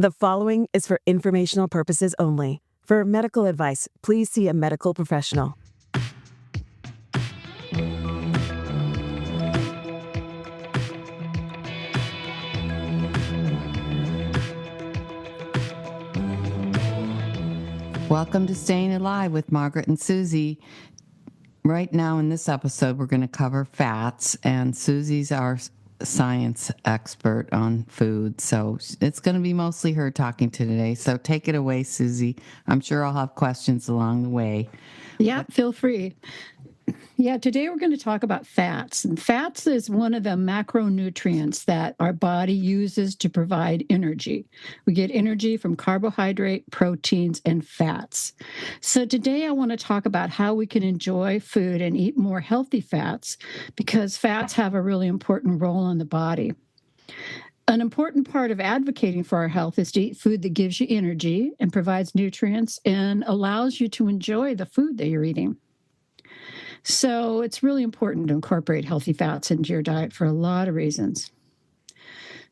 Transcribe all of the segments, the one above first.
The following is for informational purposes only. For medical advice, please see a medical professional. Welcome to Staying Alive with Margaret and Susie. Right now in this episode, we're going to cover fats, and Susie's our science expert on food, so it's going to be mostly her talking today. So take it away, Susie. I'm sure I'll have questions along the way. Yeah, feel free. Yeah, today we're going to talk about fats. And fats is one of the macronutrients that our body uses to provide energy. We get energy from carbohydrate, proteins, and fats. So today I want to talk about how we can enjoy food and eat more healthy fats, because fats have a really important role in the body. An important part of advocating for our health is to eat food that gives you energy and provides nutrients and allows you to enjoy the food that you're eating. So it's really important to incorporate healthy fats into your diet for a lot of reasons.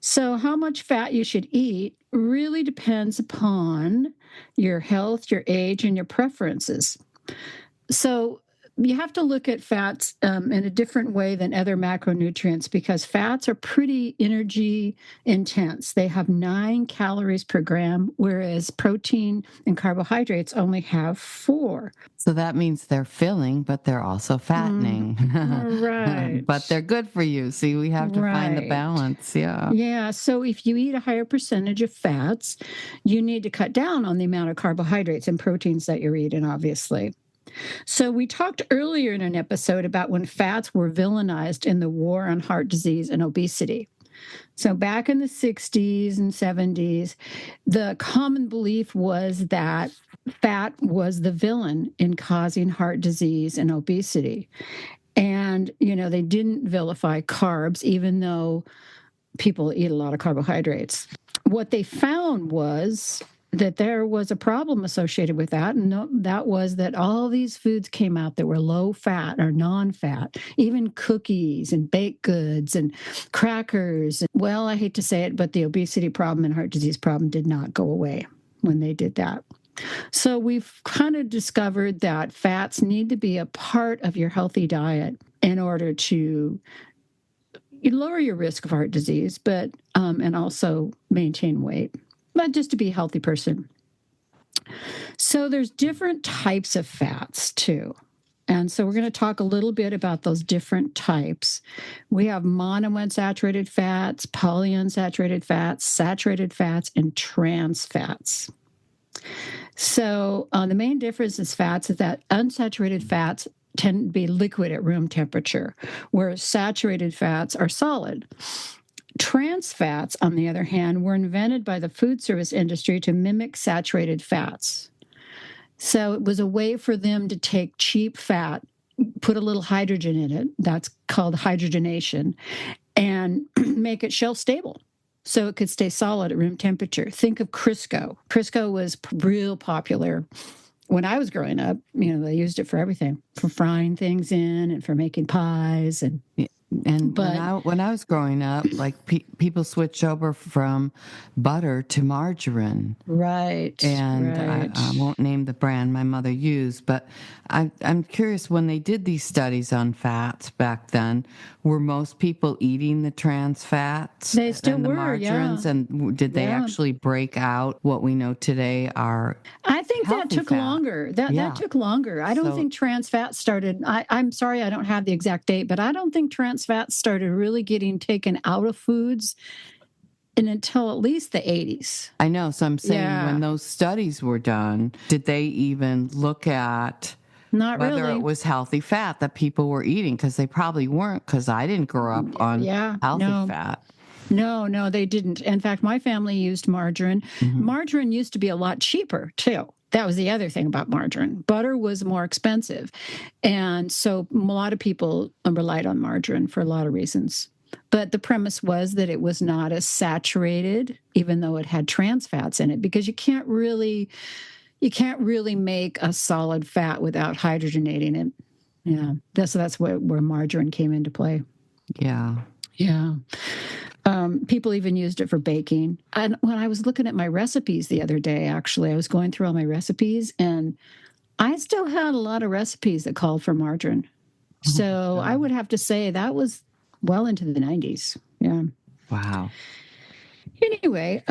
So how much fat you should eat really depends upon your health, your age, and your preferences. So you have to look at fats in a different way than other macronutrients, because fats are pretty energy intense. They have 9 calories per gram, whereas protein and carbohydrates only have 4. So that means they're filling, but they're also fattening. Right. But they're good for you. See, we have to find the balance. Yeah. Yeah. So if you eat a higher percentage of fats, you need to cut down on the amount of carbohydrates and proteins that you're eating, obviously. So we talked earlier in an episode about when fats were villainized in the war on heart disease and obesity. So back in the 60s and 70s, the common belief was that fat was the villain in causing heart disease and obesity. And, they didn't vilify carbs, even though people eat a lot of carbohydrates. What they found was that there was a problem associated with that, and that was that all these foods came out that were low fat or non-fat, even cookies and baked goods and crackers. Well, I hate to say it, but the obesity problem and heart disease problem did not go away when they did that. So we've kind of discovered that fats need to be a part of your healthy diet in order to lower your risk of heart disease, but and also maintain weight. But just to be a healthy person. So there's different types of fats too. And so we're going to talk a little bit about those different types. We have monounsaturated fats, polyunsaturated fats, saturated fats, and trans fats. So the main difference in fats is that unsaturated fats tend to be liquid at room temperature, whereas saturated fats are solid. Trans fats, on the other hand, were invented by the food service industry to mimic saturated fats. So it was a way for them to take cheap fat, put a little hydrogen in it, that's called hydrogenation, and make it shelf stable so it could stay solid at room temperature. Think of Crisco. Crisco was real popular when I was growing up. They used it for everything, for frying things in and for making pies. When I was growing up, people switched over from butter to margarine. Right. And right. I won't name the brand my mother used, but I'm curious, when they did these studies on fats back then, were most people eating the trans fats? They still and the were, margarines? yeah. And did they actually break out what we know today are I think that took longer. That took longer. I don't think trans fats started, I'm sorry, I don't have the exact date, but I don't think trans fats started really getting taken out of foods until at least the 80s. I know. So I'm saying when those studies were done, did they even look at whether it was healthy fat that people were eating? Because they probably weren't, because I didn't grow up on healthy fat. No, they didn't. In fact, my family used margarine. Mm-hmm. Margarine used to be a lot cheaper, too. That was the other thing about margarine. Butter was more expensive. And so a lot of people relied on margarine for a lot of reasons. But the premise was that it was not as saturated, even though it had trans fats in it, because you can't really make a solid fat without hydrogenating it. Yeah, that's where margarine came into play. Yeah. Yeah. People even used it for baking. And when I was looking at my recipes the other day, actually, I was going through all my recipes, and I still had a lot of recipes that called for margarine. So I would have to say that was well into the 90s. Yeah. Wow. Anyway,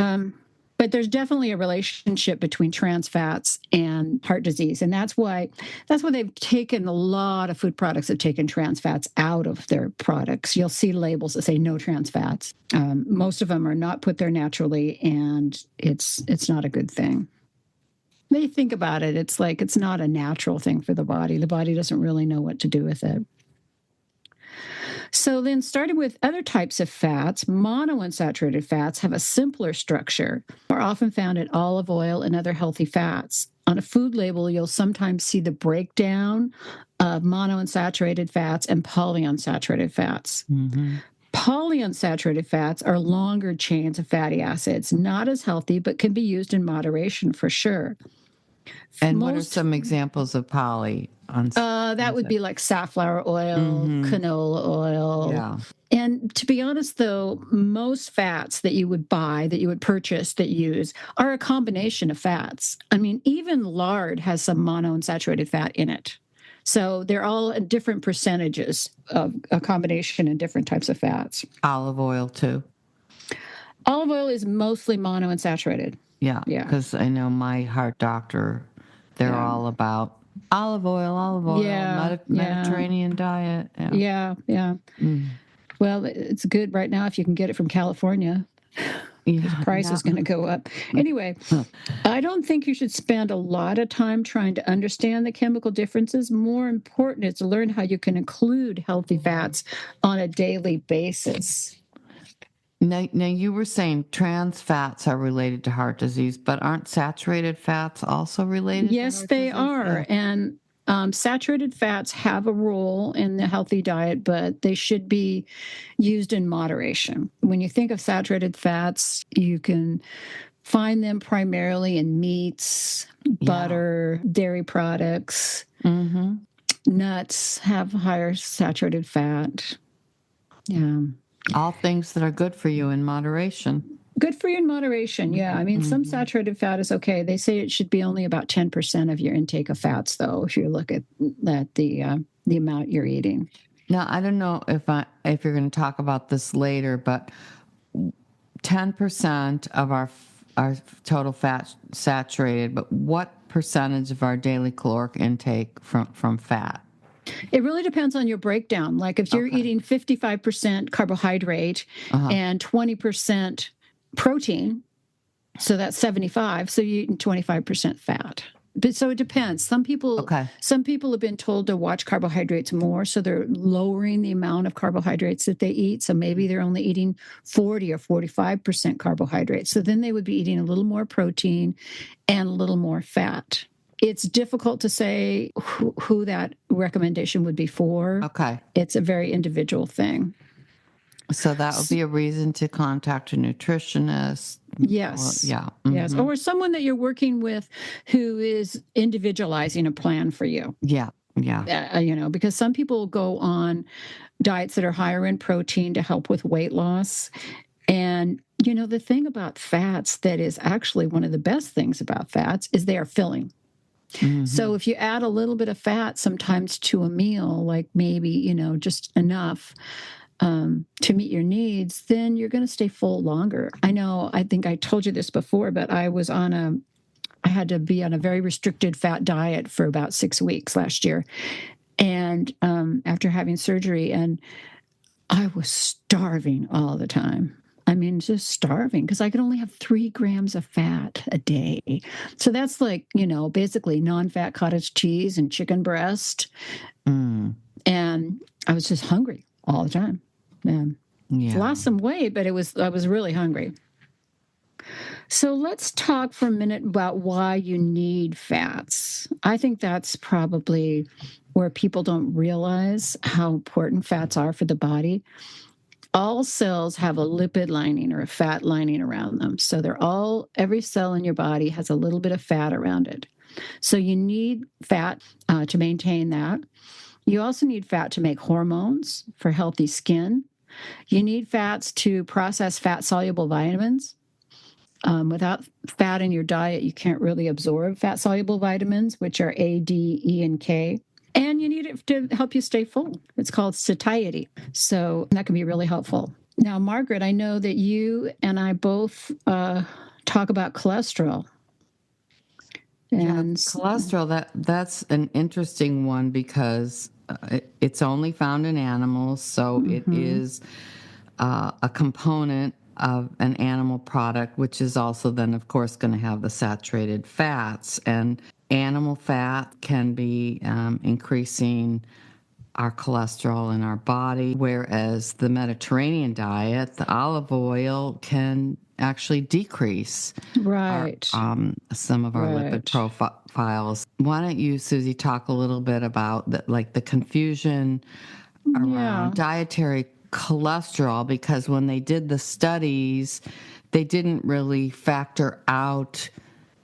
but there's definitely a relationship between trans fats and heart disease. And that's why they've taken a lot of food products have taken trans fats out of their products. You'll see labels that say no trans fats. Most of them are not put there naturally, and it's not a good thing. When you think about it, it's like it's not a natural thing for the body. The body doesn't really know what to do with it. So then, starting with other types of fats, monounsaturated fats have a simpler structure, are often found in olive oil and other healthy fats. On a food label, you'll sometimes see the breakdown of monounsaturated fats and polyunsaturated fats. Mm-hmm. Polyunsaturated fats are longer chains of fatty acids, not as healthy, but can be used in moderation for sure. And what are some examples of poly? That would be like safflower oil, canola oil. Yeah. And to be honest, though, most fats that you would buy, that you would purchase, that you use are a combination of fats. I mean, even lard has some monounsaturated fat in it. So they're all at different percentages of a combination in different types of fats. Olive oil, too. Olive oil is mostly monounsaturated. Yeah, because I know my heart doctor, they're all about olive oil, Mediterranean diet. Yeah. Well, it's good right now if you can get it from California. The price is going to go up. Anyway, I don't think you should spend a lot of time trying to understand the chemical differences. More important is to learn how you can include healthy fats on a daily basis. Now, you were saying trans fats are related to heart disease, but aren't saturated fats also related to heart disease? Yes, they are. Yeah. And saturated fats have a role in the healthy diet, but they should be used in moderation. When you think of saturated fats, you can find them primarily in meats, butter, dairy products. Mm-hmm. Nuts have higher saturated fat. Yeah. All things that are good for you in moderation. Good for you in moderation, yeah. I mean, some saturated fat is okay. They say it should be only about 10% of your intake of fats, though, if you look at the amount you're eating. Now, I don't know if you're going to talk about this later, but 10% of our total fat saturated, but what percentage of our daily caloric intake from fat? It really depends on your breakdown. Like if you're eating 55% carbohydrate and 20% protein, so that's 75. So you're eating 25% fat. But so it depends. Some people have been told to watch carbohydrates more, so they're lowering the amount of carbohydrates that they eat. So maybe they're only eating 40 or 45% carbohydrates. So then they would be eating a little more protein and a little more fat. It's difficult to say who that recommendation would be for. Okay. It's a very individual thing. So that would be a reason to contact a nutritionist. Yes. Yes. Or someone that you're working with who is individualizing a plan for you. Yeah. Because some people go on diets that are higher in protein to help with weight loss. And, the thing about fats that is actually one of the best things about fats is they are filling. Mm-hmm. So if you add a little bit of fat sometimes to a meal, like maybe, just enough to meet your needs, then you're going to stay full longer. I think I told you this before, but I had to be on a very restricted fat diet for about 6 weeks last year. And after having surgery, and I was starving all the time. I mean, just starving because I could only have 3 grams of fat a day. So that's like, basically non-fat cottage cheese and chicken breast. And I was just hungry all the time. And lost some weight, but I was really hungry. So let's talk for a minute about why you need fats. I think that's probably where people don't realize how important fats are for the body. All cells have a lipid lining or a fat lining around them. So every cell in your body has a little bit of fat around it. So you need fat to maintain that. You also need fat to make hormones for healthy skin You need fats to process fat-soluble vitamins. Without fat in your diet, you can't really absorb fat-soluble vitamins, which are A, D, E, and K. And you need it to help you stay full. It's called satiety. So that can be really helpful. Now, Margaret, I know that you and I both talk about cholesterol. And cholesterol, that's an interesting one because it's only found in animals, so it is a component of an animal product, which is also then, of course, going to have the saturated fats. And animal fat can be increasing our cholesterol in our body, whereas the Mediterranean diet, the olive oil can actually decrease some of our lipid profiles. Why don't you, Susie, talk a little bit about the confusion around dietary cholesterol, because when they did the studies, they didn't really factor out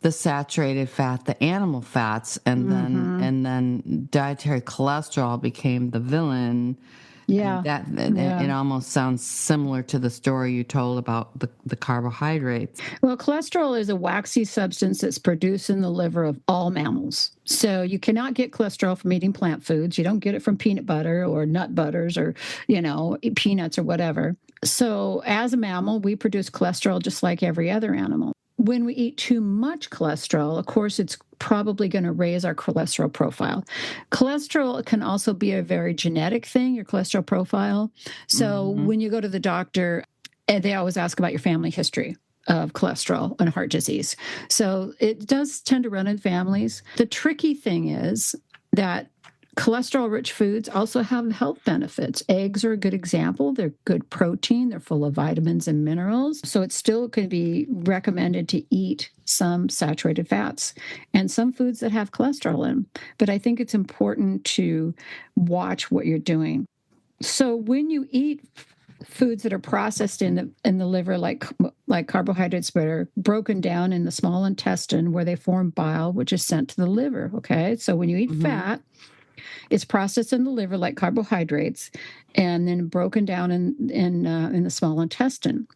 the saturated fat, the animal fats, and then dietary cholesterol became the villain. Yeah. It almost sounds similar to the story you told about the carbohydrates. Well, cholesterol is a waxy substance that's produced in the liver of all mammals. So you cannot get cholesterol from eating plant foods. You don't get it from peanut butter or nut butters or, peanuts or whatever. So as a mammal, we produce cholesterol just like every other animal. When we eat too much cholesterol, of course, it's probably going to raise our cholesterol profile. Cholesterol can also be a very genetic thing, your cholesterol profile. So when you go to the doctor, they always ask about your family history of cholesterol and heart disease. So it does tend to run in families. The tricky thing is that cholesterol-rich foods also have health benefits. Eggs are a good example. They're good protein. They're full of vitamins and minerals. So it still can be recommended to eat some saturated fats and some foods that have cholesterol in them. But I think it's important to watch what you're doing. So when you eat foods that are processed in the liver, like carbohydrates that are broken down in the small intestine where they form bile, which is sent to the liver, okay? So when you eat fat, it's processed in the liver like carbohydrates and then broken down in the small intestine.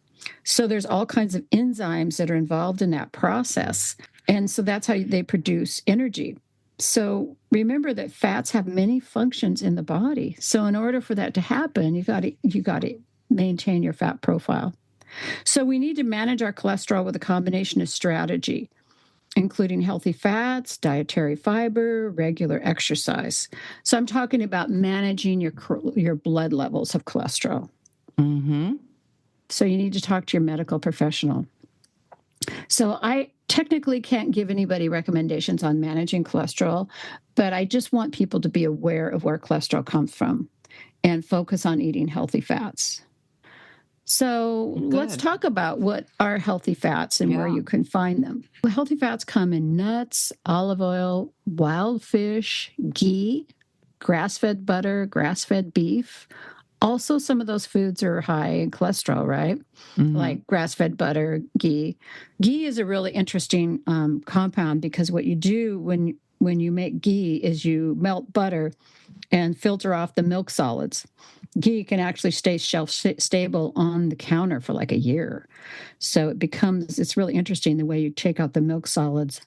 So there's all kinds of enzymes that are involved in that process. And so that's how they produce energy. So remember that fats have many functions in the body. So in order for that to happen, you got to maintain your fat profile. So we need to manage our cholesterol with a combination of strategy, including healthy fats, dietary fiber, regular exercise. So I'm talking about managing your blood levels of cholesterol. So you need to talk to your medical professional. So I technically can't give anybody recommendations on managing cholesterol, but I just want people to be aware of where cholesterol comes from and focus on eating healthy fats. So let's talk about what are healthy fats and where you can find them. Well, healthy fats come in nuts, olive oil, wild fish, ghee, grass-fed butter, grass-fed beef. Also, some of those foods are high in cholesterol, right? Like grass-fed butter, ghee. Ghee is a really interesting compound because what you do when you make ghee is you melt butter and filter off the milk solids. Ghee can actually stay shelf stable on the counter for like a year. So it's really interesting the way you take out the milk solids.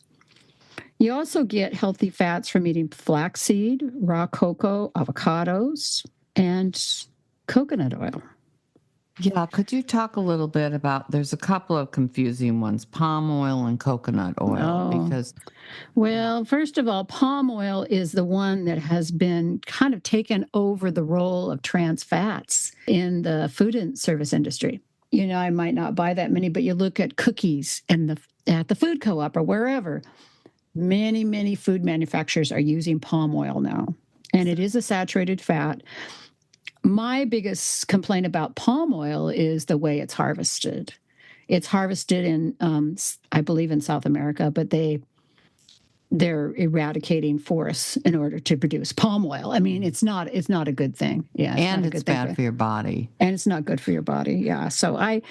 You also get healthy fats from eating flaxseed, raw cocoa, avocados, and coconut oil. Yeah, could you talk a little bit about, there's a couple of confusing ones, palm oil and coconut oil, because... Well, first of all, palm oil is the one that has been kind of taken over the role of trans fats in the food and service industry. I might not buy that many, but you look at cookies and at the food co-op or wherever, many, many food manufacturers are using palm oil now, and it is a saturated fat. My biggest complaint about palm oil is the way it's harvested. It's harvested in, I believe, in South America, but they're eradicating forests in order to produce palm oil. I mean, it's not a good thing. Yeah, it's bad for your body. And it's not good for your body. Yeah. So I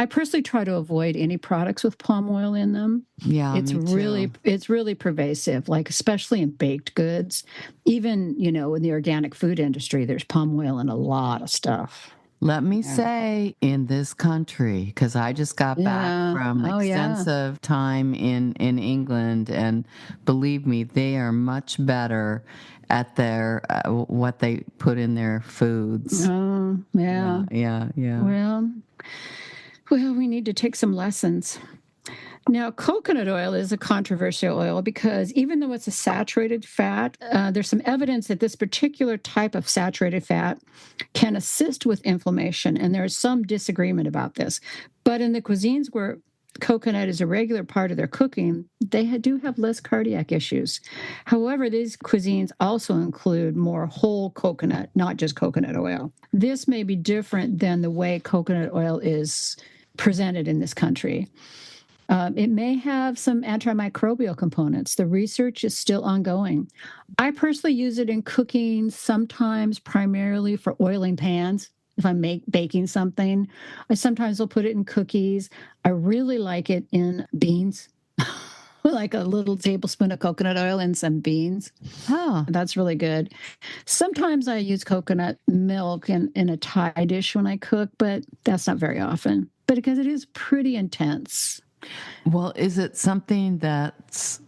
personally try to avoid any products with palm oil in them. Yeah, it's really pervasive, like especially in baked goods. Even, in the organic food industry, there's palm oil in a lot of stuff. Let me say, in this country, because I just got back from extensive time in England, and believe me, they are much better at their what they put in their foods. Oh, yeah. Well, we need to take some lessons. Now, coconut oil is a controversial oil because even though it's a saturated fat, there's some evidence that this particular type of saturated fat can assist with inflammation, and there is some disagreement about this. But in the cuisines where coconut is a regular part of their cooking, they do have less cardiac issues. However, these cuisines also include more whole coconut, not just coconut oil. This may be different than the way coconut oil is presented in this country. It may have some antimicrobial components. The research is still ongoing. I personally use it in cooking, sometimes primarily for oiling pans. If I'm baking something, I sometimes will put it in cookies. I really like it in beans, like a little tablespoon of coconut oil in some beans. Oh, that's really good. Sometimes I use coconut milk in a Thai dish when I cook, but that's not very often. But because it is pretty intense. Well, is it something that's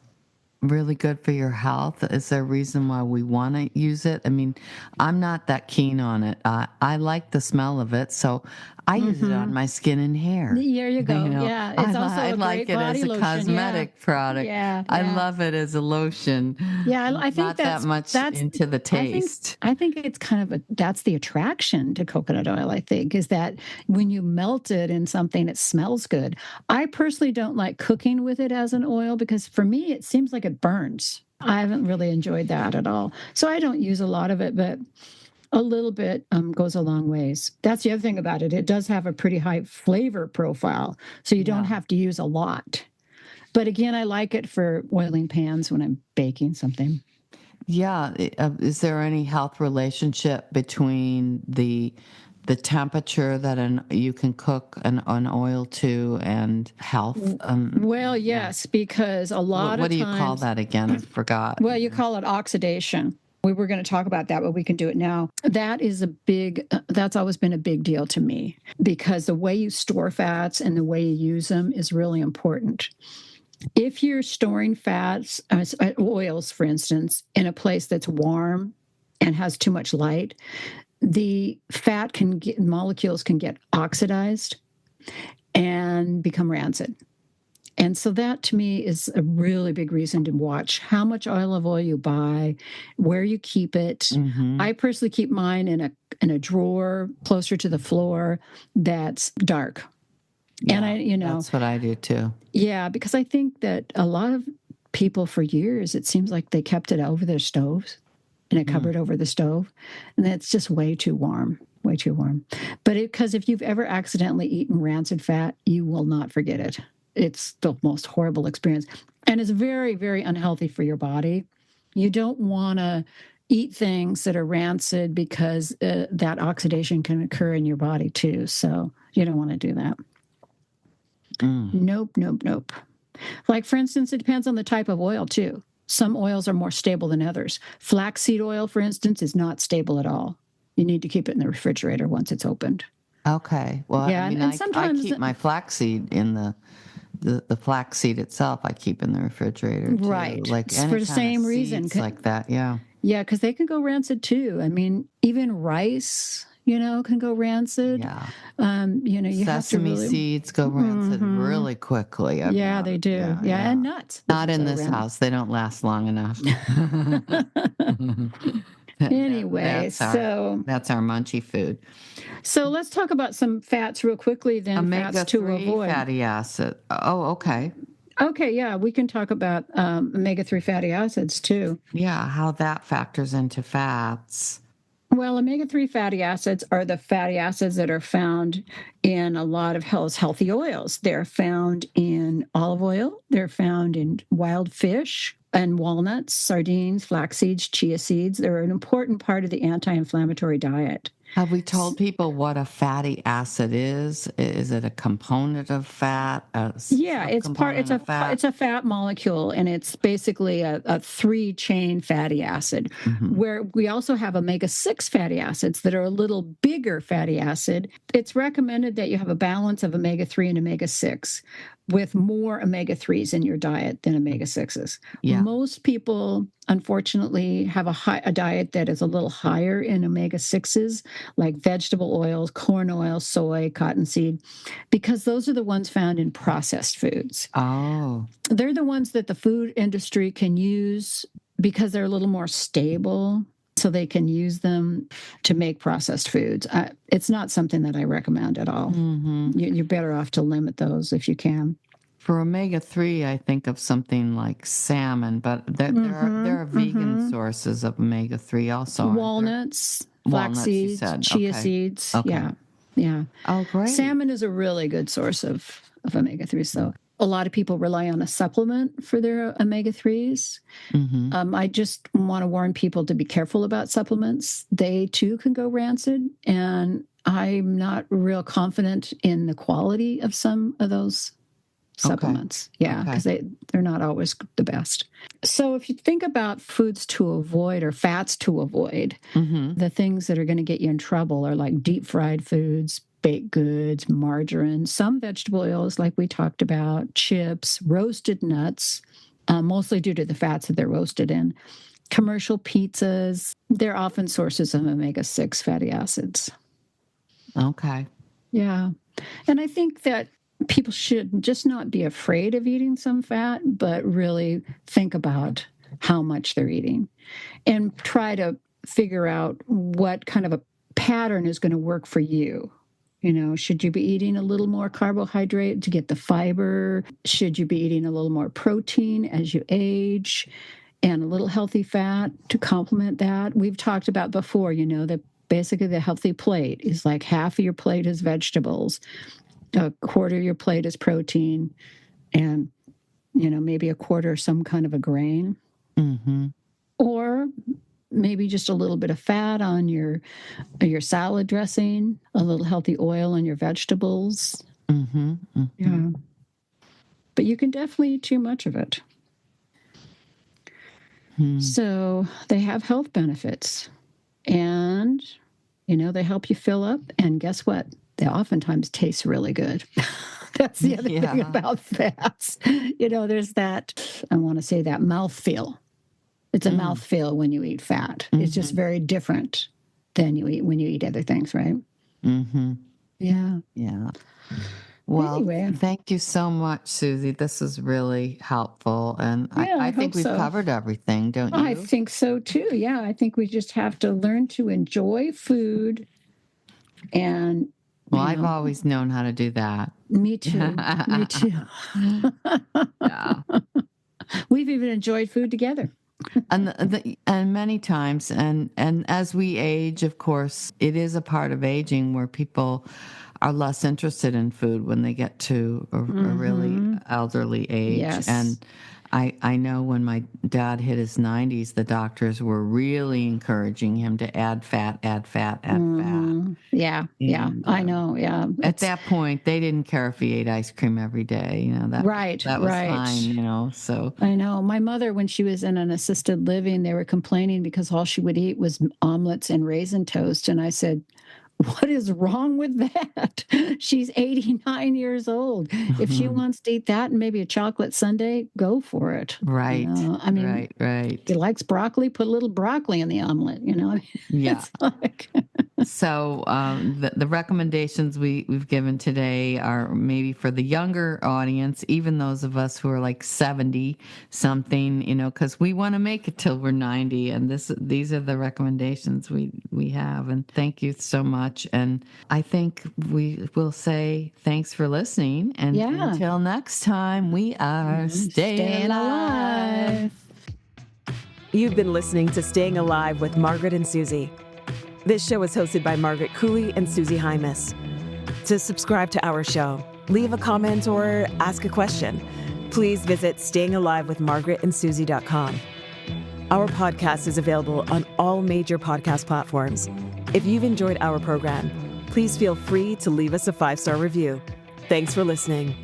really good for your health? Is there a reason why we want to use it? I mean, I'm not that keen on it. I like the smell of it, so I use it on my skin and hair. There you go. Yeah, it's also a like great it body as a lotion. cosmetic product. Yeah, I love it as a lotion. Yeah, I think not that much into the taste. I think it's kind of that's the attraction to coconut oil. I think is that when you melt it in something, it smells good. I personally don't like cooking with it as an oil because for me, it seems like it burns. I haven't really enjoyed that at all. So I don't use a lot of it, but a little bit goes a long ways. That's the other thing about it. It does have a pretty high flavor profile, so you don't have to use a lot. But again, I like it for oiling pans when I'm baking something. Yeah. Is there any health relationship between the temperature that you can cook an oil to and health? Well, yes, because a lot of times... What do you call that again? I forgot. Well, you call it oxidation. We were going to talk about that, but we can do it now. That's always been a big deal to me because the way you store fats and the way you use them is really important. If you're storing fats, oils, for instance, in a place that's warm and has too much light, the molecules can get oxidized and become rancid. And so that, to me, is a really big reason to watch how much olive oil you buy, where you keep it. Mm-hmm. I personally keep mine in a drawer closer to the floor that's dark. Yeah, and that's what I do too. Yeah, because I think that a lot of people for years, it seems like they kept it over their stoves, in a cupboard over the stove, and that's just way too warm. Way too warm. But because if you've ever accidentally eaten rancid fat, you will not forget it. It's the most horrible experience. And it's very, very unhealthy for your body. You don't want to eat things that are rancid because that oxidation can occur in your body too. So you don't want to do that. Nope. Like, for instance, it depends on the type of oil too. Some oils are more stable than others. Flaxseed oil, for instance, is not stable at all. You need to keep it in the refrigerator once it's opened. Okay. Well, yeah, I mean, I keep my flaxseed in the flaxseed itself. I keep in the refrigerator too. Right. Like for the same reason. Like that. Yeah. Yeah, because they can go rancid too. I mean, even rice, can go rancid. Yeah. You have to Sesame seeds go rancid really quickly. They do. Yeah, and nuts. Not in this house. They don't last long enough. Anyway, that's our munchy food. So let's talk about some fats real quickly then. Fats to avoid. Fatty acid. Oh, okay. Okay, yeah, we can talk about omega-3 fatty acids too. Yeah, how that factors into fats. Well, omega-3 fatty acids are the fatty acids that are found in a lot of healthy oils. They're found in olive oil. They're found in wild fish and walnuts, sardines, flax seeds, chia seeds. They're an important part of the anti-inflammatory diet. Have we told people what a fatty acid is? Is it a component of fat? Yeah, Subcomponent of fat? it's a fat molecule, and it's basically a 3-chain fatty acid. Where we also have omega-6 fatty acids that are a little bigger fatty acid. It's recommended that you have a balance of omega-3 and omega-6, with more omega-3s in your diet than omega-6s. Yeah. Most people, unfortunately, have a diet that is a little higher in omega-6s, like vegetable oils, corn oil, soy, cottonseed, because those are the ones found in processed foods. Oh. They're the ones that the food industry can use because they're a little more stable, so they can use them to make processed foods. It's not something that I recommend at all. You're better off to limit those if you can. For omega-3, I think of something like salmon, but there are vegan sources of omega-3 also. Walnuts, flax Walnuts, you seeds, said. chia Okay. seeds. Okay. Yeah. Oh, great. Salmon is a really good source of omega-3s, though. A lot of people rely on a supplement for their omega-3s. I just want to warn people to be careful about supplements. They, too, can go rancid, and I'm not real confident in the quality of some of those supplements. Okay. Yeah, because they're not always the best. So if you think about foods to avoid or fats to avoid, the things that are going to get you in trouble are like deep fried foods, baked goods, margarine, some vegetable oils like we talked about, chips, roasted nuts, mostly due to the fats that they're roasted in, commercial pizzas. They're often sources of omega-6 fatty acids. Okay. Yeah. And I think that people should just not be afraid of eating some fat, but really think about how much they're eating and try to figure out what kind of a pattern is going to work for you. You know, should you be eating a little more carbohydrate to get the fiber? Should you be eating a little more protein as you age and a little healthy fat to complement that? We've talked about before, you know, that basically the healthy plate is like half of your plate is vegetables, a quarter of your plate is protein, and, you know, maybe a quarter some kind of a grain. Or maybe just a little bit of fat on your salad dressing, a little healthy oil on your vegetables. Yeah. But you can definitely eat too much of it. So they have health benefits. And, you know, they help you fill up. And guess what? They oftentimes taste really good. That's the other thing about fats. You know, there's that, I want to say that mouthfeel. It's a mouthfeel when you eat fat. It's just very different than when you eat other things, right? Yeah. Yeah. Well, anyway. Thank you so much, Susie. This is really helpful. And I think we've covered everything, don't you? I think so, too. Yeah, I think we just have to learn to enjoy food. And well, I've always known how to do that. Me too. Me too. Yeah. We've even enjoyed food together. And many times, and as we age, of course, it is a part of aging where people are less interested in food when they get to a really elderly age. Yes. And I know when my dad hit his 90s, the doctors were really encouraging him to add fat. Yeah, I know. Yeah. At that point, they didn't care if he ate ice cream every day. You know, that was fine, you know, so. I know. My mother, when she was in an assisted living, they were complaining because all she would eat was omelets and raisin toast. And I said, what is wrong with that? She's 89 years old. If she wants to eat that and maybe a chocolate sundae, go for it. Right. You know? I mean, right. If he likes broccoli, put a little broccoli in the omelet, you know? Yeah. So the recommendations we've given today are maybe for the younger audience, even those of us who are like 70 something, you know, because we want to make it till we're 90. And these are the recommendations we have. And thank you so much. And I think we will say thanks for listening. And until next time, we are staying alive. You've been listening to Staying Alive with Margaret and Susie. This show is hosted by Margaret Cooley and Susie Hymas. To subscribe to our show, leave a comment or ask a question, please visit stayingalivewithmargaretandsusie.com. Our podcast is available on all major podcast platforms. If you've enjoyed our program, please feel free to leave us a 5-star review. Thanks for listening.